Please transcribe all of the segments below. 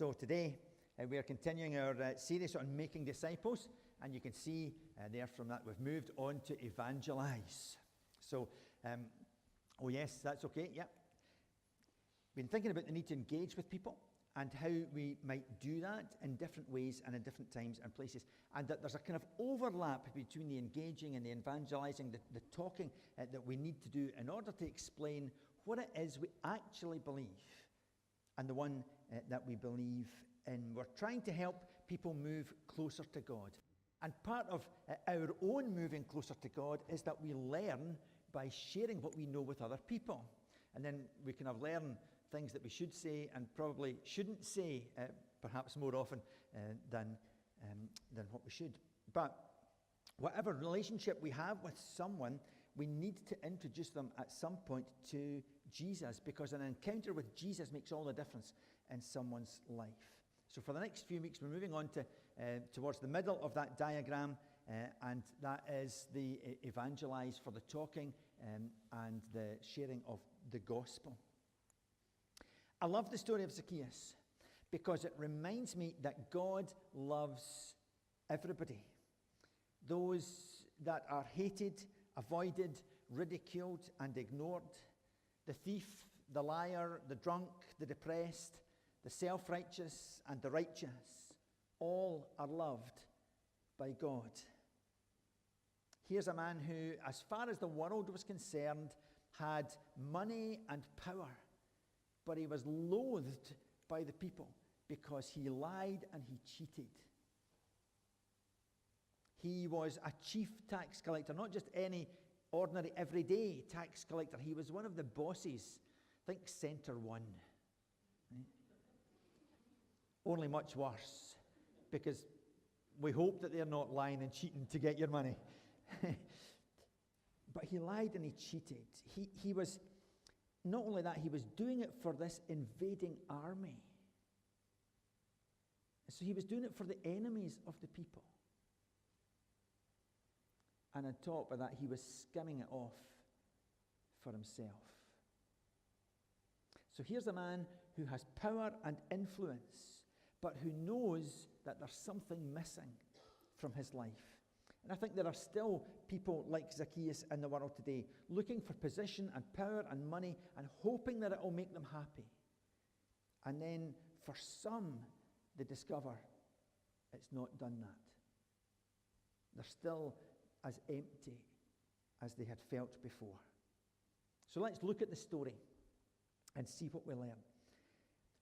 So today we are continuing our series on making disciples, and you can see there from that we've moved on to Evangelise. So, oh yes, that's okay, yeah. Been thinking about the need to engage with people and how we might do that in different ways and in different times and places, and that there's a kind of overlap between the engaging and the evangelizing, the talking that we need to do in order to explain what it is we actually believe and the one that we believe in. We're trying to help people move closer to God. And part of our own moving closer to God is that we learn by sharing what we know with other people. And then we can have learn things that we should say and probably shouldn't say, perhaps more often than what we should. But whatever relationship we have with someone, we need to introduce them at some point to Jesus, because an encounter with Jesus makes all the difference in someone's life. So for the next few weeks, we're moving on to towards the middle of that diagram, and that is the evangelize for the talking and the sharing of the gospel. I love the story of Zacchaeus because it reminds me that God loves everybody. Those that are hated, avoided, ridiculed, and ignored. The thief, the liar, the drunk, the depressed, the self-righteous, and the righteous. All are loved by God. Here's a man who, as far as the world was concerned, had money and power, but he was loathed by the people because he lied and he cheated. He was a chief tax collector, not just any ordinary everyday tax collector. He was one of the bosses. Think Centre One. Right? Only much worse, because we hope that they're not lying and cheating to get your money. But he lied and he cheated. He was, not only that, he was doing it for this invading army. So he was doing it for the enemies of the people. And on top of that, he was skimming it off for himself. So here's a man who has power and influence, but who knows that there's something missing from his life. And I think there are still people like Zacchaeus in the world today, looking for position and power and money and hoping that it will make them happy. And then for some, they discover it's not done that. They're still as empty as they had felt before. So let's look at the story and see what we learn.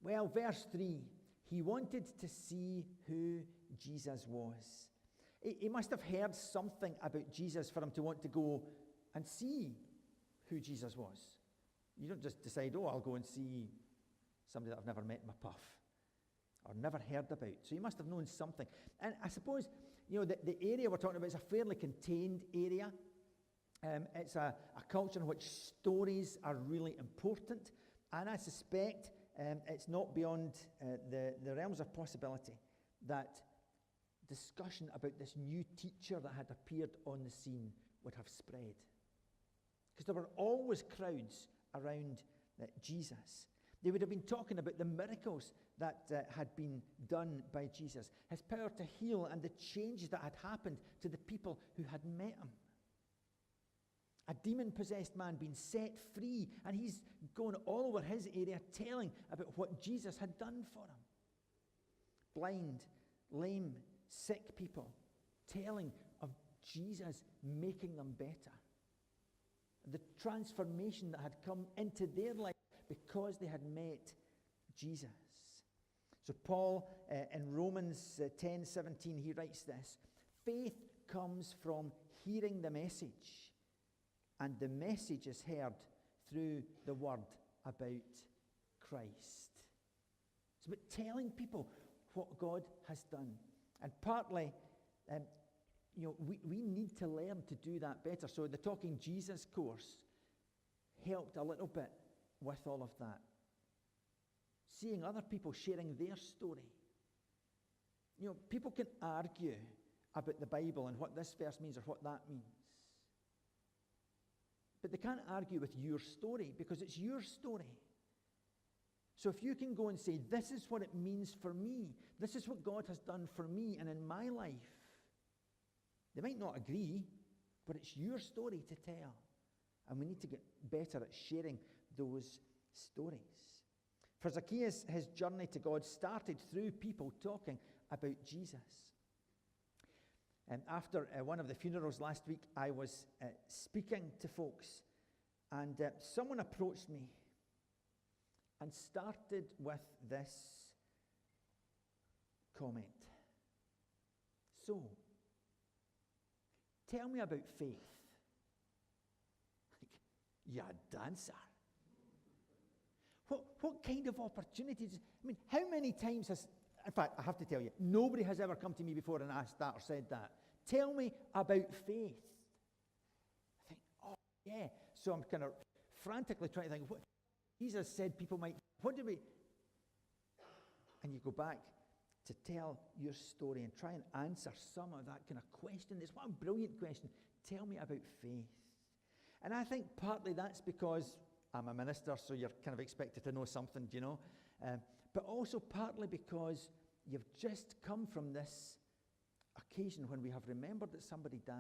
Well, verse 3, he wanted to see who Jesus was. He must have heard something about Jesus for him to want to go and see who Jesus was. You don't just decide, oh, I'll go and see somebody that I've never met in my puff or never heard about. So he must have known something. And I suppose, the area we're talking about is a fairly contained area. It's a culture in which stories are really important. And I suspect it's not beyond the realms of possibility that discussion about this new teacher that had appeared on the scene would have spread. Because there were always crowds around Jesus. They would have been talking about the miracles that had been done by Jesus, his power to heal, and the changes that had happened to the people who had met him. A demon-possessed man being set free, and he's going all over his area telling about what Jesus had done for him. Blind, lame, sick people telling of Jesus making them better. The transformation that had come into their life because they had met Jesus. So Paul, in Romans 10:17, he writes this: faith comes from hearing the message, and the message is heard through the word about Christ. It's about telling people what God has done. And partly, we need to learn to do that better. So the Talking Jesus course helped a little bit with all of that. Seeing other people sharing their story. People can argue about the Bible and what this verse means or what that means. But they can't argue with your story because it's your story. So if you can go and say, this is what it means for me, this is what God has done for me and in my life, they might not agree, but it's your story to tell. And we need to get better at sharing those stories. For Zacchaeus, his journey to God started through people talking about Jesus. And after one of the funerals last week, I was speaking to folks, and someone approached me and started with this comment. So, tell me about faith. Like, you're a dancer. What kind of opportunities? I mean, how many times has, in fact, I have to tell you, nobody has ever come to me before and asked that or said that. Tell me about faith. I think, oh, yeah. So I'm kind of frantically trying to think, what Jesus said people might, what do we? And you go back to tell your story and try and answer some of that kind of question. It's one brilliant question. Tell me about faith. And I think partly that's because I'm a minister, so you're kind of expected to know something, do you know? But also partly because you've just come from this occasion when we have remembered that somebody died.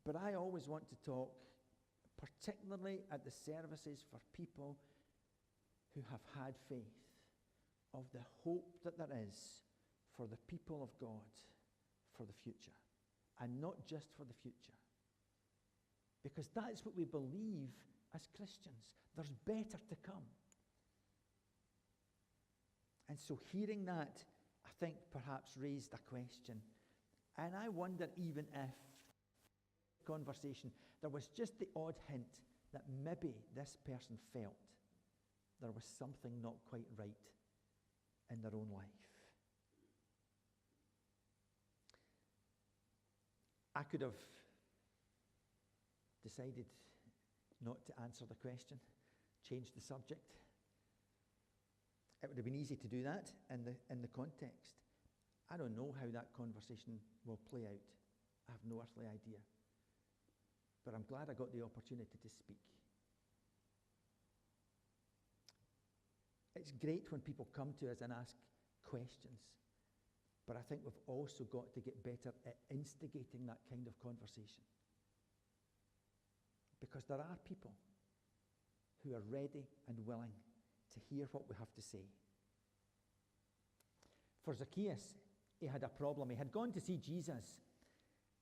But I always want to talk, particularly at the services, for people who have had faith, of the hope that there is for the people of God for the future, and not just for the future. Because that's what we believe as Christians. There's better to come. And so hearing that, I think, perhaps raised a question. And I wonder even if conversation, there was just the odd hint that maybe this person felt there was something not quite right in their own life. I could have decided not to answer the question, change the subject. It would have been easy to do that in the context. I don't know how that conversation will play out. I have no earthly idea. But I'm glad I got the opportunity to speak. It's great when people come to us and ask questions, but I think we've also got to get better at instigating that kind of conversation. Because there are people who are ready and willing to hear what we have to say. For Zacchaeus, he had a problem. He had gone to see Jesus,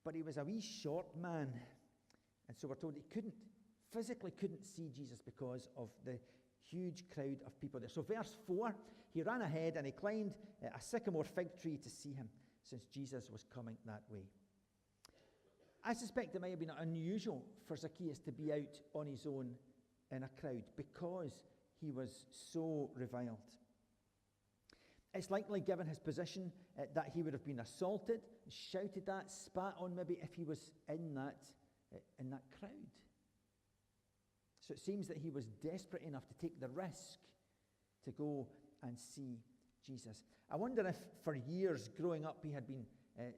but he was a wee short man. And so we're told he physically couldn't see Jesus because of the huge crowd of people there. So verse 4, he ran ahead and he climbed a sycamore fig tree to see him, since Jesus was coming that way. I suspect it might have been unusual for Zacchaeus to be out on his own in a crowd because he was so reviled. It's likely, given his position, that he would have been assaulted, shouted at, spat on maybe if he was in that crowd. So it seems that he was desperate enough to take the risk to go and see Jesus. I wonder if for years growing up he had been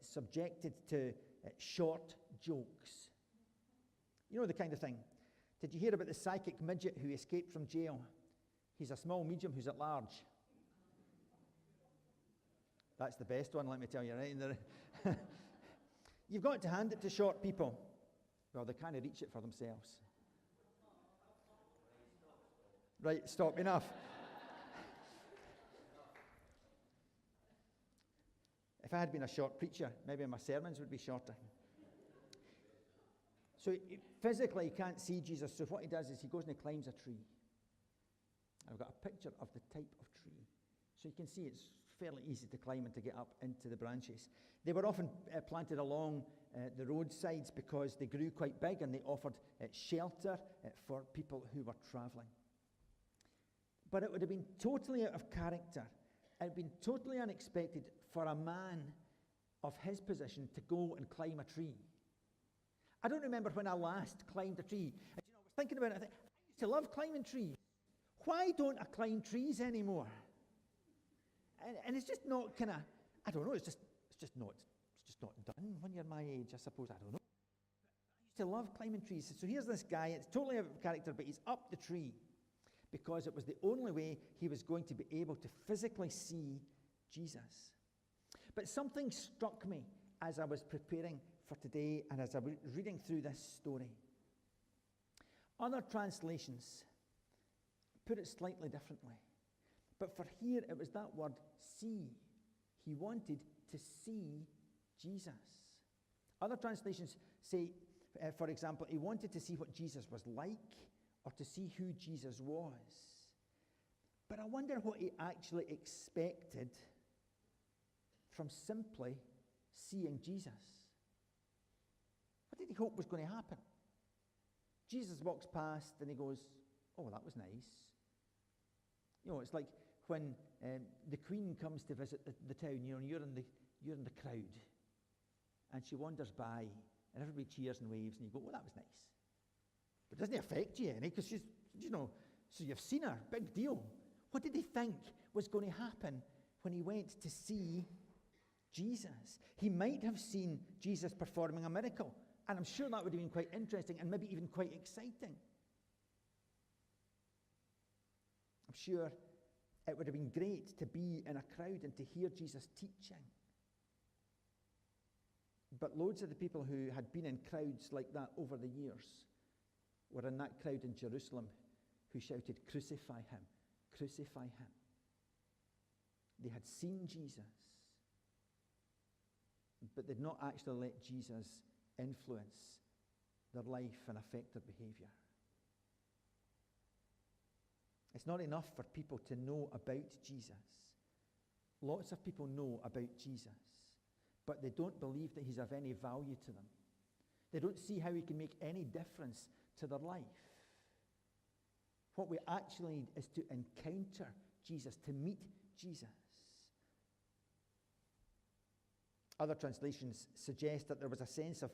subjected to short jokes. You know, the kind of thing. Did you hear about the psychic midget who escaped from jail? He's a small medium who's at large. That's the best one, let me tell you, right? You've got to hand it to short people. Well, they can't reach it for themselves. Right, stop, enough. If I had been a short preacher, maybe my sermons would be shorter. So physically he can't see Jesus, so what he does is he goes and he climbs a tree. I've got a picture of the type of tree. So you can see it's fairly easy to climb and to get up into the branches. They were often planted along the roadsides because they grew quite big and they offered shelter for people who were travelling. But it would have been totally out of character. It would have been totally unexpected for a man of his position to go and climb a tree. I don't remember when I last climbed a tree. And, I was thinking about it. I used to love climbing trees. Why don't I climb trees anymore? And it's just not kind of, I don't know, it's just not done when you're my age, I suppose. I don't know. I used to love climbing trees. So here's this guy, it's totally out of character, but he's up the tree. because it was the only way he was going to be able to physically see Jesus. But something struck me as I was preparing for today and as I was reading through this story. Other translations put it slightly differently. But for here, it was that word, see. He wanted to see Jesus. Other translations say, for example, he wanted to see what Jesus was like or to see who Jesus was. But I wonder what he actually expected from simply seeing Jesus. What did he hope was going to happen? Jesus walks past and he goes, oh, that was nice. You know, it's like when the Queen comes to visit the town, you know, and you're in the crowd, and she wanders by, and everybody cheers and waves, and you go, oh, that was nice. But it doesn't affect you any, because she's, you know, so you've seen her, big deal. What did he think was going to happen when he went to see Jesus? He might have seen Jesus performing a miracle, and I'm sure that would have been quite interesting and maybe even quite exciting. I'm sure it would have been great to be in a crowd and to hear Jesus teaching. But loads of the people who had been in crowds like that over the years were in that crowd in Jerusalem who shouted, "Crucify him, crucify him." They had seen Jesus, but they'd not actually let Jesus influence their life and affect their behavior. It's not enough for people to know about Jesus. Lots of people know about Jesus, but they don't believe that he's of any value to them. They don't see how he can make any difference to their life. What we actually need is to encounter Jesus, to meet Jesus. Other translations suggest that there was a sense of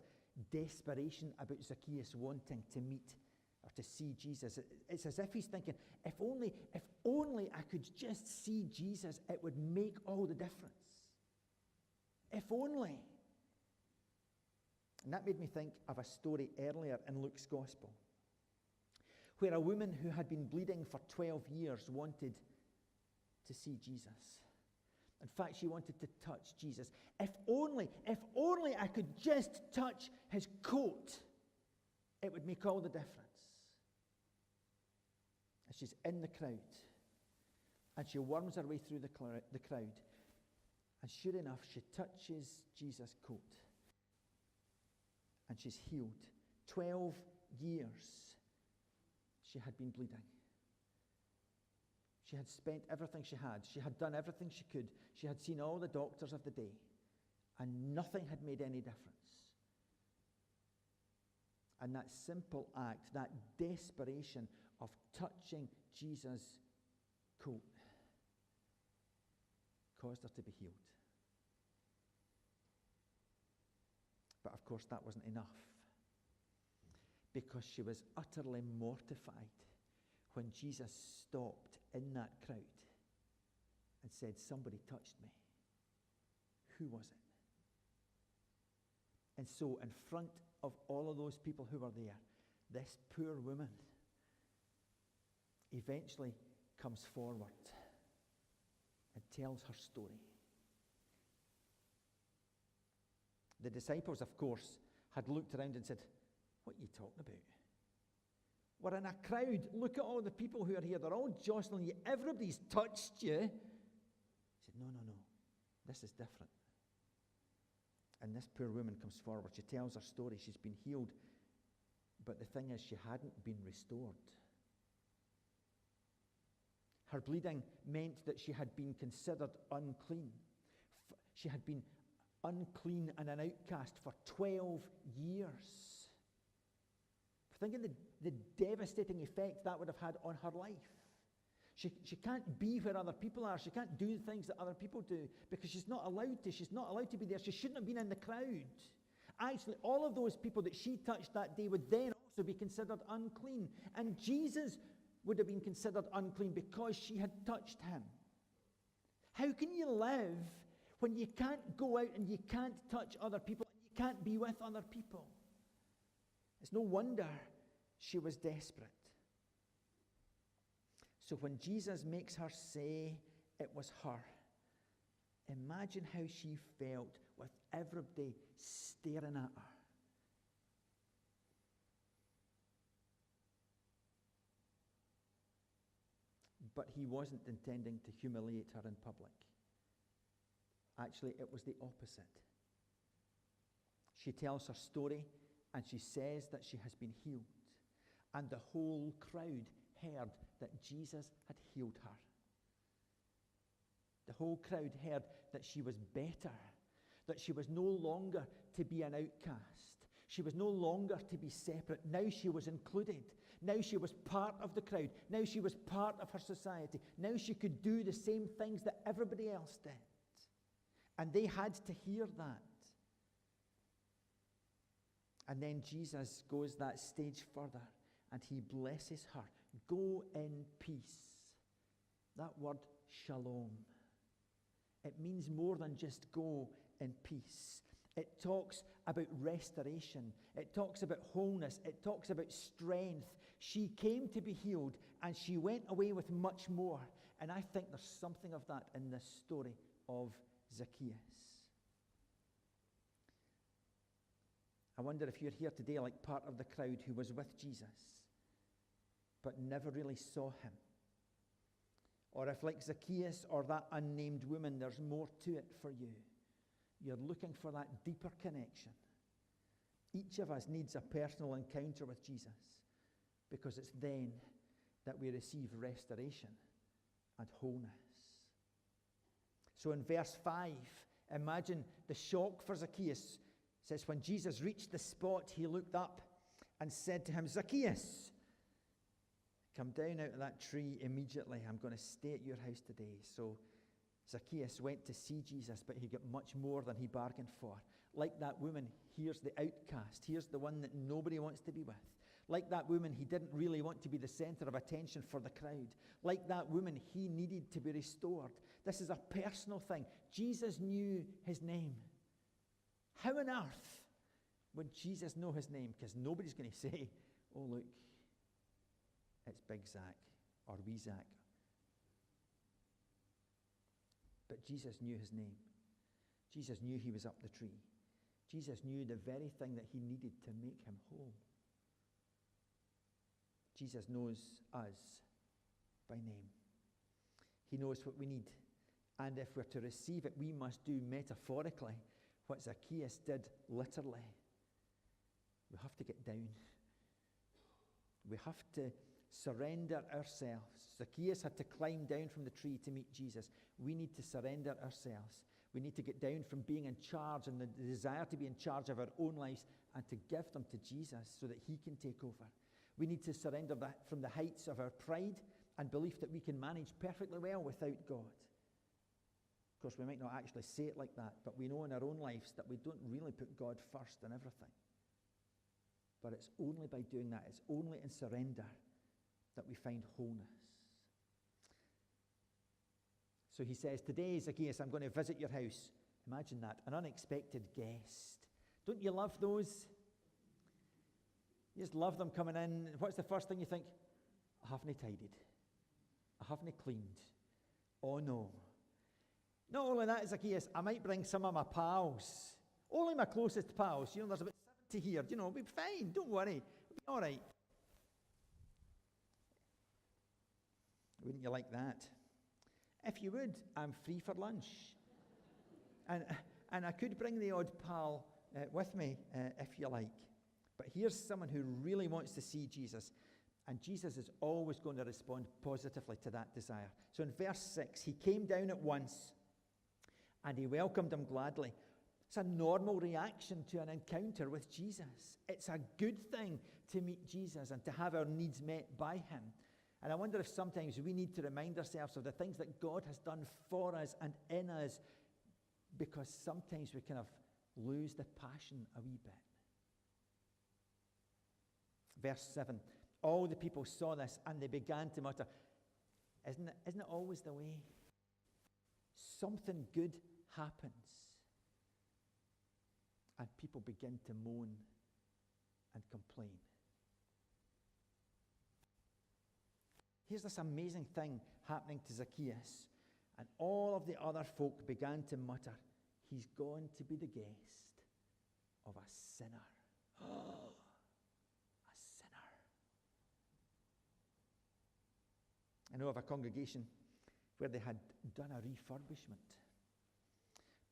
desperation about Zacchaeus wanting to meet or to see Jesus. It's as if he's thinking, if only I could just see Jesus, it would make all the difference. If only. And that made me think of a story earlier in Luke's Gospel, where a woman who had been bleeding for 12 years wanted to see Jesus. In fact, she wanted to touch Jesus. If only I could just touch his coat, it would make all the difference. And she's in the crowd, and she worms her way through the crowd, and sure enough, she touches Jesus' coat, and she's healed. 12 years she had been bleeding. She had spent everything she had. She had done everything she could. She had seen all the doctors of the day, and nothing had made any difference. And that simple act, that desperation of touching Jesus' coat, caused her to be healed. But of course that wasn't enough, because she was utterly mortified when Jesus stopped in that crowd and said, "Somebody touched me. Who was it?" And so in front of all of those people who were there, this poor woman eventually comes forward and tells her story. The disciples, of course, had looked around and said, "What are you talking about? We're in a crowd. Look at all the people who are here. They're all jostling you. Everybody's touched you." He said, No. This is different. And this poor woman comes forward. She tells her story. She's been healed. But the thing is, she hadn't been restored. Her bleeding meant that she had been considered unclean. She had been unclean and an outcast for 12 years. Think of the devastating effect that would have had on her life. She can't be where other people are. She can't do things that other people do because she's not allowed to. She's not allowed to be there. She shouldn't have been in the crowd. Actually, all of those people that she touched that day would then also be considered unclean. And Jesus would have been considered unclean because she had touched him. How can you live when you can't go out and you can't touch other people and you can't be with other people? It's no wonder she was desperate. So when Jesus makes her say it was her, imagine how she felt with everybody staring at her. But he wasn't intending to humiliate her in public. Actually, it was the opposite. She tells her story, and she says that she has been healed. And the whole crowd heard that Jesus had healed her. The whole crowd heard that she was better, that she was no longer to be an outcast. She was no longer to be separate. Now she was included. Now she was part of the crowd. Now she was part of her society. Now she could do the same things that everybody else did. And they had to hear that. And then Jesus goes that stage further and he blesses her. Go in peace. That word, shalom. It means more than just go in peace. It talks about restoration. It talks about wholeness. It talks about strength. She came to be healed and she went away with much more. And I think there's something of that in this story of Zacchaeus. I wonder if you're here today like part of the crowd who was with Jesus but never really saw him. Or if, like Zacchaeus or that unnamed woman, there's more to it for you. You're looking for that deeper connection. Each of us needs a personal encounter with Jesus because it's then that we receive restoration and wholeness. So in verse 5, imagine the shock for Zacchaeus. It says, when Jesus reached the spot, he looked up and said to him, Zacchaeus, come down out of that tree immediately. I'm going to stay at your house today. So Zacchaeus went to see Jesus, but he got much more than he bargained for. Like that woman, here's the outcast. Here's the one that nobody wants to be with. Like that woman, he didn't really want to be the center of attention for the crowd. Like that woman, he needed to be restored. This is a personal thing. Jesus knew his name. How on earth would Jesus know his name? Because nobody's going to say, oh, look, it's Big Zach or Wee Zach. But Jesus knew his name. Jesus knew he was up the tree. Jesus knew the very thing that he needed to make him whole. Jesus knows us by name. He knows what we need. And if we're to receive it, we must do metaphorically what Zacchaeus did literally. We have to get down. We have to surrender ourselves. Zacchaeus had to climb down from the tree to meet Jesus. We need to surrender ourselves. We need to get down from being in charge and the desire to be in charge of our own lives and to give them to Jesus so that he can take over. We need to surrender that from the heights of our pride and belief that we can manage perfectly well without God. Of course, we might not actually say it like that, but we know in our own lives that we don't really put God first in everything. But it's only by doing that, it's only in surrender that we find wholeness. So he says, today, Zacchaeus, I'm going to visit your house. Imagine that, an unexpected guest. Don't you love those? You just love them coming in. What's the first thing you think? I haven't tidied. I haven't cleaned. Oh no. Not only that, Zacchaeus, I might bring some of my pals. Only my closest pals. You know, there's about 70 here. You know, it'll be fine. Don't worry. It'll be all right. Wouldn't you like that? If you would, I'm free for lunch. And I could bring the odd pal with me if you like. But here's someone who really wants to see Jesus. And Jesus is always going to respond positively to that desire. So in verse 6, he came down at once and he welcomed him gladly. It's a normal reaction to an encounter with Jesus. It's a good thing to meet Jesus and to have our needs met by him. And I wonder if sometimes we need to remind ourselves of the things that God has done for us and in us, because sometimes we kind of lose the passion a wee bit. Verse 7, all the people saw this and they began to mutter. Isn't it always the way? Something good happens and people begin to moan and complain. Here's this amazing thing happening to Zacchaeus. And all of the other folk began to mutter, he's going to be the guest of a sinner. Oh, a sinner. I know of a congregation where they had done a refurbishment,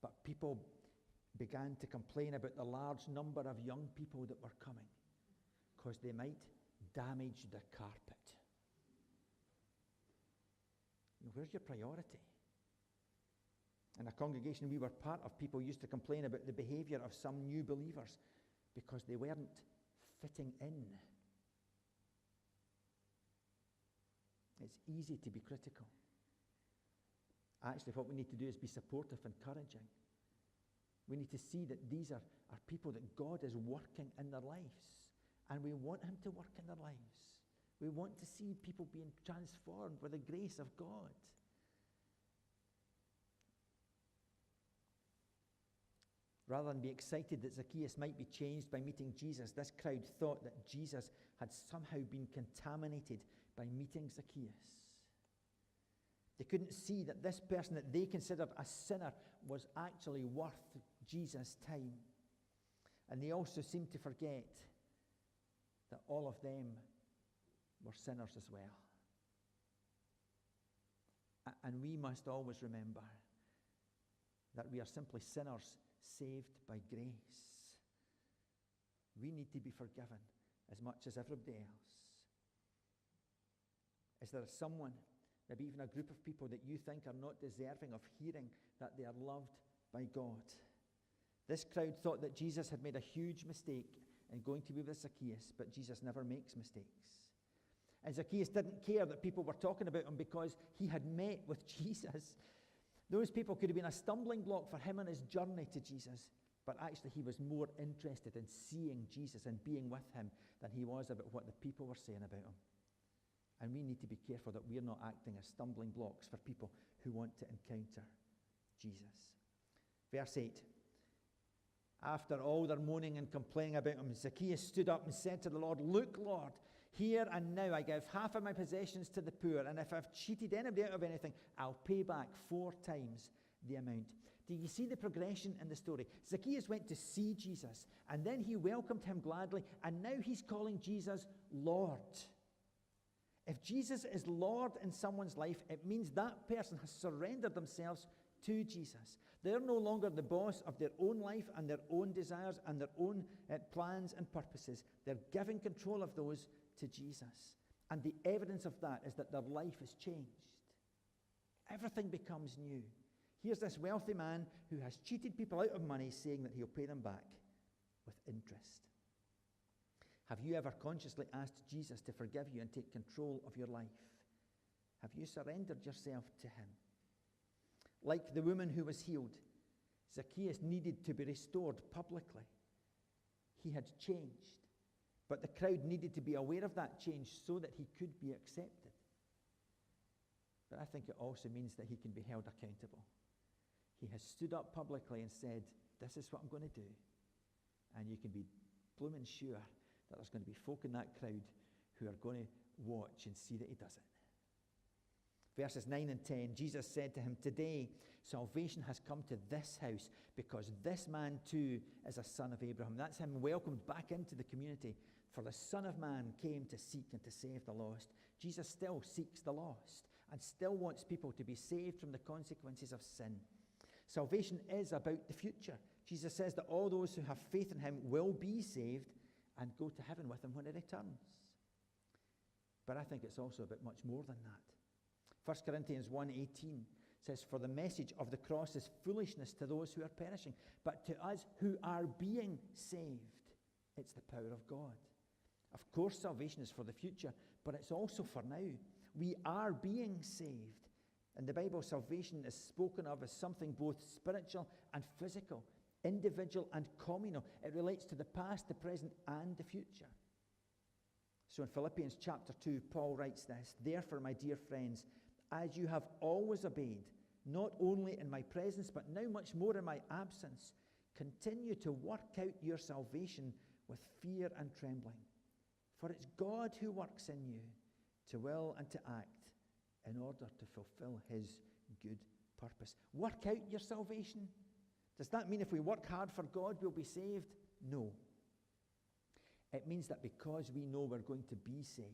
but people began to complain about the large number of young people that were coming because they might damage the carpet. Where's your priority? In a congregation we were part of, people used to complain about the behavior of some new believers because they weren't fitting in. It's easy to be critical. Actually, what we need to do is be supportive, encouraging. We need to see that these are people that God is working in their lives, and we want him to work in their lives. We want to see people being transformed with the grace of God. Rather than be excited that Zacchaeus might be changed by meeting Jesus, this crowd thought that Jesus had somehow been contaminated by meeting Zacchaeus. They couldn't see that this person that they considered a sinner was actually worth Jesus' time. And they also seemed to forget that all of them were sinners as well. And we must always remember that we are simply sinners saved by grace. We need to be forgiven as much as everybody else. Is there someone, maybe even a group of people that you think are not deserving of hearing that they are loved by God? This crowd thought that Jesus had made a huge mistake in going to be with Zacchaeus, but Jesus never makes mistakes. And Zacchaeus didn't care that people were talking about him because he had met with Jesus. Those people could have been a stumbling block for him on his journey to Jesus, but actually he was more interested in seeing Jesus and being with him than he was about what the people were saying about him. And we need to be careful that we're not acting as stumbling blocks for people who want to encounter Jesus. Verse 8. After all their moaning and complaining about him, Zacchaeus stood up and said to the Lord, "Look, Lord, here and now I give half of my possessions to the poor, and if I've cheated anybody out of anything, I'll pay back 4 times the amount." Do you see the progression in the story? Zacchaeus went to see Jesus, and then he welcomed him gladly, and now he's calling Jesus Lord. If Jesus is Lord in someone's life, it means that person has surrendered themselves to Jesus. They're no longer the boss of their own life and their own desires and their own plans and purposes. They're giving control of those to Jesus. And the evidence of that is that their life is changed. Everything becomes new. Here's this wealthy man who has cheated people out of money, saying that he'll pay them back with interest. Have you ever consciously asked Jesus to forgive you and take control of your life? Have you surrendered yourself to him? Like the woman who was healed, Zacchaeus needed to be restored publicly. He had changed, but the crowd needed to be aware of that change so that he could be accepted. But I think it also means that he can be held accountable. He has stood up publicly and said, "This is what I'm going to do." And you can be blooming sure that there's going to be folk in that crowd who are going to watch and see that he does it. Verses 9 and 10, Jesus said to him, "Today salvation has come to this house, because this man too is a son of Abraham." That's him welcomed back into the community. For the Son of Man came to seek and to save the lost. Jesus still seeks the lost and still wants people to be saved from the consequences of sin. Salvation is about the future. Jesus says that all those who have faith in him will be saved and go to heaven with him when he returns. But I think it's also about much more than that. 1 Corinthians 1:18 says, "For the message of the cross is foolishness to those who are perishing, but to us who are being saved, it's the power of God." Of course, salvation is for the future, but it's also for now. We are being saved. In the Bible, salvation is spoken of as something both spiritual and physical, individual and communal. It relates to the past, the present, and the future. So in Philippians chapter 2, Paul writes this, "Therefore, my dear friends, as you have always obeyed, not only in my presence, but now much more in my absence, continue to work out your salvation with fear and trembling. For it's God who works in you to will and to act in order to fulfill his good purpose. Work out your salvation. Does that mean if we work hard for God, we'll be saved? No. It means that because we know we're going to be saved,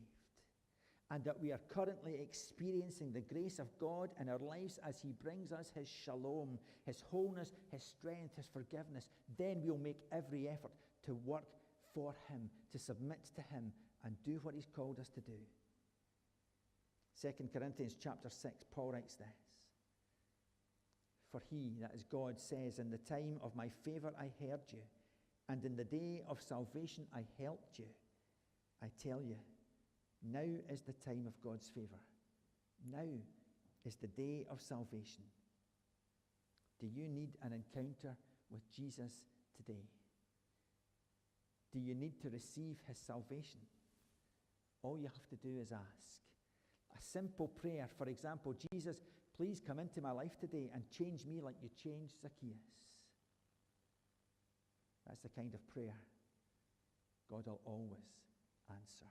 and that we are currently experiencing the grace of God in our lives as he brings us his shalom, his wholeness, his strength, his forgiveness, then we'll make every effort to work for him, to submit to him, and do what he's called us to do. 2 Corinthians chapter 6, Paul writes this. For he, that is God, says, in the time of my favor I heard you, and in the day of salvation I helped you. I tell you, now is the time of God's favor. Now is the day of salvation. Do you need an encounter with Jesus today? Do you need to receive his salvation? All you have to do is ask. A simple prayer, for example, Jesus, please come into my life today and change me like you changed Zacchaeus. That's the kind of prayer God will always answer.